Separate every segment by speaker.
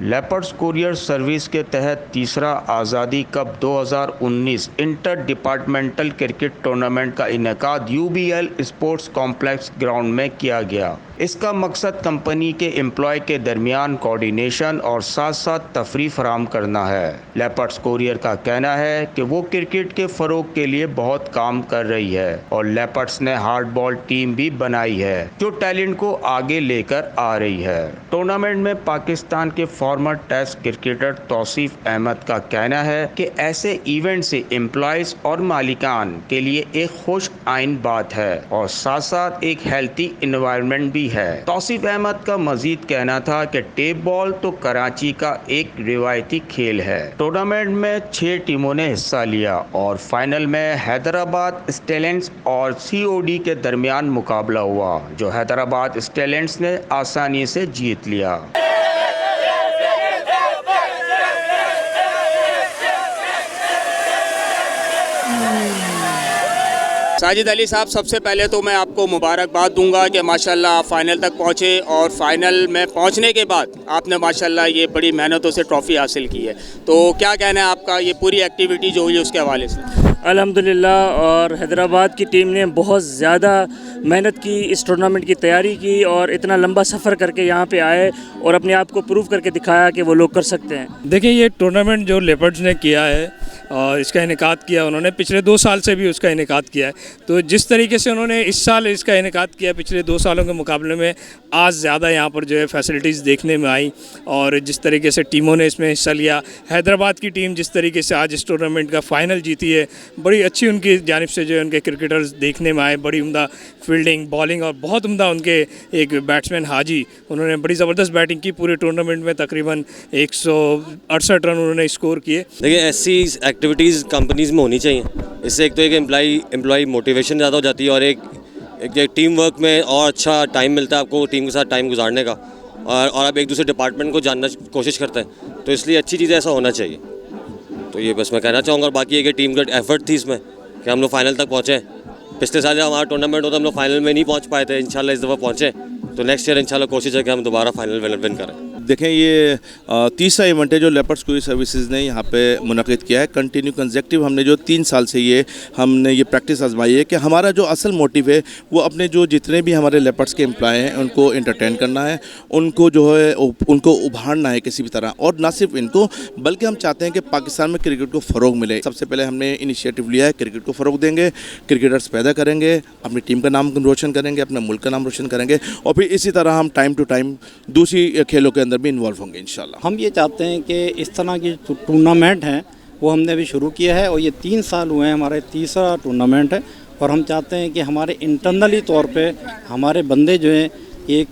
Speaker 1: Leopards courier service के तहत तीसरा आज़ादी cup 2019 inter departmental cricket tournament का इनेकाद यूबीएल स्पोर्ट्स कॉम्प्लेक्स ग्राउंड में किया गया। इसका मकसद कंपनी के एम्प्लॉय के दरमियान कोऑर्डिनेशन और साथ साथ तफरीह फराहम करना है। लेपर्ड्स कुरियर का कहना है कि वो क्रिकेट के फ़रोग के लिए बहुत काम कर रही है और लेपर्ड्स ने हार्ड बॉल टीम भी बनाई है जो टैलेंट को आगे लेकर आ रही है। टूर्नामेंट में पाकिस्तान के former test cricketer Tauseef Ahmed का कहना है कि ऐसे इवेंट से एम्प्लॉयज और मालिकान के लिए एक खुश आइन बात है और साथ साथ एक हेल्थी एनवायरनमेंट भी है। तौसीफ अहमद का मजीद कहना था कि टेप बॉल तो कराची का एक रिवायती खेल है। टूर्नामेंट में 6 टीमों ने हिस्सा लिया और फाइनल में हैदराबाद स्टेलेंट्स और सीओडी के दरमियान मुकाबला हुआ जो हैदराबाद स्टेलेंट्स ने आसानी से जीत लिया।
Speaker 2: साजिद अली साहब, सबसे पहले तो मैं आपको मुबारकबाद दूंगा कि माशाल्लाह आप फाइनल तक पहुँचे और फाइनल में पहुँचने के बाद आपने माशाल्लाह ये बड़ी मेहनतों से ट्रॉफ़ी हासिल की है। तो क्या कहना है आपका ये पूरी एक्टिविटी जो हुई उसके हवाले से?
Speaker 3: अल्हम्दुलिल्लाह, और हैदराबाद की टीम ने बहुत ज़्यादा मेहनत की, इस टूर्नामेंट की तैयारी की और इतना लंबा सफ़र करके यहाँ पे आए और अपने आप को प्रूव करके दिखाया कि वो लोग कर सकते हैं।
Speaker 4: देखिए, ये टूर्नामेंट जो लेपर्ड्स ने किया है और इसका इनेकाद किया उन्होंने, पिछले 2 साल से भी उसका इनेकाद किया है। तो जिस तरीके से उन्होंने इस साल इसका इनेकाद किया पिछले 2 सालों के मुकाबले में आज ज़्यादा यहाँ पर जो है फैसिलिटीज़ देखने में आई और जिस तरीके से टीमों ने इसमें हिस्सा लिया, हैदराबाद की टीम जिस तरीके से आज इस टूर्नामेंट का फ़ाइनल जीती है, बड़ी अच्छी उनकी जानिब से जो है उनके क्रिकेटर्स देखने में आए। बड़ी उम्दा फील्डिंग, बॉलिंग और बहुत उम्दा उनके एक बैट्समैन हाजी, उन्होंने बड़ी ज़बरदस्त बैटिंग की। पूरे टूर्नामेंट में तकरीबन 168 रन उन्होंने स्कोर किए।
Speaker 5: देखिए, ऐसी एक्टिविटीज़ कंपनीज़ में होनी चाहिए। इससे एक तो एक एम्प्लॉय मोटिवेशन ज़्यादा हो जाती है और एक टीम वर्क में और अच्छा टाइम मिलता है आपको टीम के साथ टाइम गुजारने का और आप एक दूसरे डिपार्टमेंट को जानना कोशिश करते हैं। तो इसलिए अच्छी चीज़ ऐसा होना चाहिए। तो ये बस मैं कहना चाहूँगा। और बाकी एक टीम का एफर्ट थी इसमें कि हम लोग फाइनल तक पहुँचे। पिछले साल जब हमारा टूर्नामेंट होता हम लोग फाइनल में नहीं पहुँच पाए थे, इंशाल्लाह इस दफ़ा पहुँचे। तो नेक्स्ट ईयर इंशाल्लाह कोशिश है कि हम दोबारा फाइनल विन करें।
Speaker 6: देखें, ये तीसरा इवेंट है जो लेपर्ड्स कुरियर सर्विसेज ने यहाँ पे मुनक़िद किया है। कंटिन्यू कंसेक्टिव हमने जो 3 साल से हमने ये प्रैक्टिस आजमाई है कि हमारा जो असल मोटिव है वो अपने जो जितने भी हमारे लेपर्ड्स के एम्प्लॉय हैं उनको एंटरटेन करना है, उनको जो है उनको उभारना है किसी भी तरह। और ना सिर्फ इनको बल्कि हम चाहते हैं कि पाकिस्तान में क्रिकेट को फ़रोग मिले। सबसे पहले हमने इनिशिएटिव लिया है, क्रिकेट को फ़रोग देंगे, क्रिकेटर्स पैदा करेंगे, अपनी टीम का नाम रोशन करेंगे, अपने मुल्क का नाम रोशन करेंगे और फिर इसी तरह हम टाइम टू टाइम दूसरी खेलों के अंदर भी इन्वॉल्व होंगे इंशाल्लाह।
Speaker 7: हम ये चाहते हैं कि इस तरह की टूर्नामेंट हैं वो हमने अभी शुरू किया है और ये 3 साल हुए हैं, हमारे तीसरा टूर्नामेंट है। और हम चाहते हैं कि हमारे इंटरनली तौर पे हमारे बंदे जो हैं एक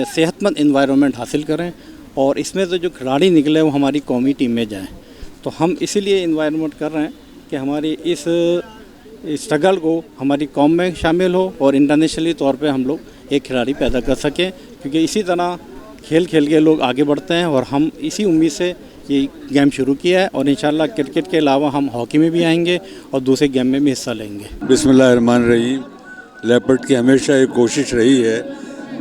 Speaker 7: सेहतमंद एनवायरनमेंट हासिल करें और इसमें से जो खिलाड़ी निकले वो हमारी कौमी टीम में जाएँ। तो हम इसीलिए एनवायरनमेंट कर रहे हैं कि हमारी इस स्ट्रगल को हमारी कौम में शामिल हो और इंटरनेशनली तौर पे हम लोग एक खिलाड़ी पैदा कर सकें, क्योंकि इसी तरह खेल खेल के लोग आगे बढ़ते हैं। और हम इसी उम्मीद से ये गेम शुरू किया है और इंशाल्लाह क्रिकेट के अलावा हम हॉकी में भी आएंगे और दूसरे गेम में भी हिस्सा लेंगे।
Speaker 8: बिस्मिल्लाहिर्रहमानिर्रहीम। लेपर्ड की हमेशा एक कोशिश रही है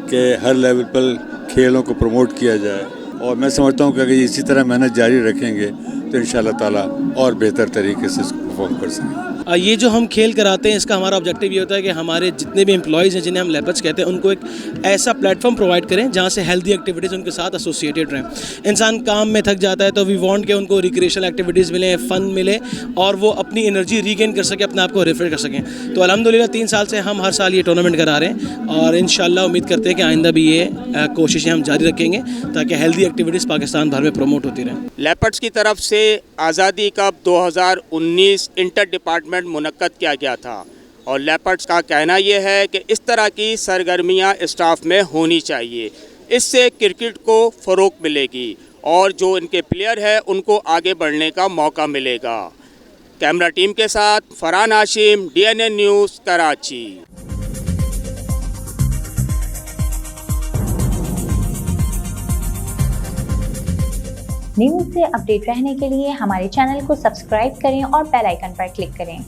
Speaker 8: कि हर लेवल पर खेलों को प्रमोट किया जाए और मैं समझता हूँ कि अगर इसी तरह मेहनत जारी रखेंगे तो इंशाल्लाह ताला और बेहतर तरीके से इसको परफॉर्म कर सकेंगे।
Speaker 9: ये जो हम खेल कराते हैं इसका हमारा ऑब्जेक्टिव ये होता है कि हमारे जितने भी एम्प्लॉयज़ हैं जिन्हें हम लेपर्ड्स कहते हैं उनको एक ऐसा प्लेटफॉर्म प्रोवाइड करें जहाँ से हेल्दी एक्टिविटीज़ उनके साथ एसोसिएटेड रहें। इंसान काम में थक जाता है तो वी वांट कि उनको रिक्रिएशनल एक्टिविटीज़ मिलें, फ़न मिले और वो अपनी एनर्जी रीगेन कर सकें, अपने आप को रिफ्रेश कर सकें। तो अल्हम्दुलिल्लाह 3 साल से हम हर साल ये टूर्नामेंट करा रहे हैं और इंशाल्लाह उम्मीद करते हैं कि आइंदा भी ये कोशिशें हम जारी रखेंगे ताकि हेल्दी एक्टिविटीज़ पाकिस्तान भर में प्रमोट होती रहें।
Speaker 2: लेपर्ड्स की तरफ से आज़ादी कप 2019 इंटर डिपार्टमेंट मुनक्कद किया गया था और लेपर्ड्स का कहना यह है कि इस तरह की सरगर्मियां स्टाफ में होनी चाहिए। इससे क्रिकेट को फ़रोग मिलेगी और जो इनके प्लेयर हैं उनको आगे बढ़ने का मौका मिलेगा। कैमरा टीम के साथ Farhan Hashim, DNN news, Karachi.
Speaker 10: News से अपडेट रहने के लिए हमारे चैनल को सब्सक्राइब करें और बेल आइकन पर क्लिक करें।